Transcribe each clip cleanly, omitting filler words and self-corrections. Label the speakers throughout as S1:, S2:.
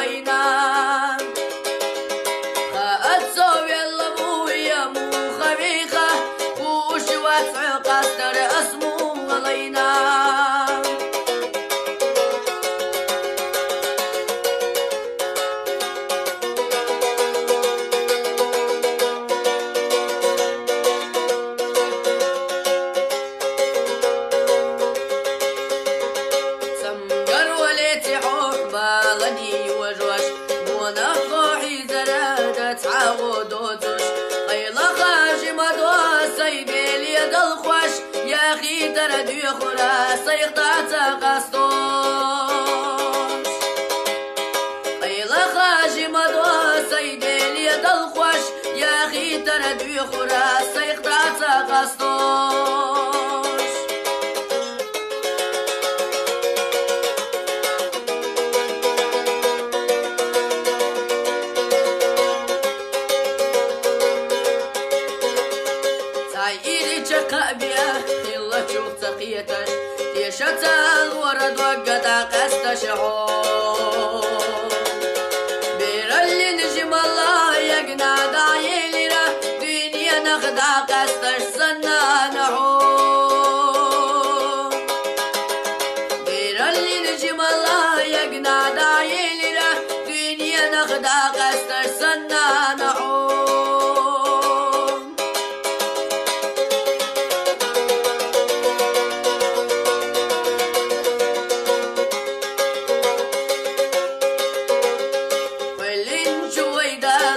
S1: علينا أتسوي اللبوية مو خبيخة وش واسع قصر اسمه علينا بالني وجوش ونفوحي زرادة تعاود وتوش قيل خاجي مدوى سيدي اليد الخوش يا أخي تردي خلاص يقطع تقصدوش قيل خاجي مدوى سيدي اليد الخوش يا أخي تردي خلاص يقطع تقصدوش إيدي شقابيا إلا شوف تقيتش يشتى الورد وقد قست شعور بير اللي نجم الله يقنع دايلنا دنيا نخدع قستش سنة نعور بير اللي نجم الله يقنع دايلنا دنيا نخدع قستش سنة نعور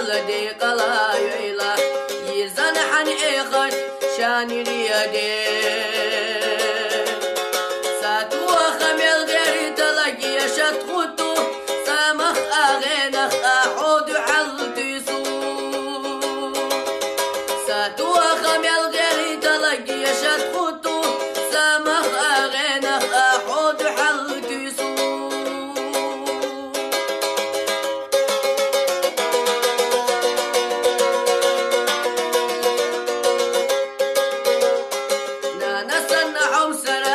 S1: لدي قلا يلا يزن حن إخش شان ريادي ساتو خميل غير تلاقي شت خطو سامخ أغينخ أحود حلتي سو ساتو خميل غير تلاقي شت خطو سامخ أغينخ أحود حلتي سو حوسنا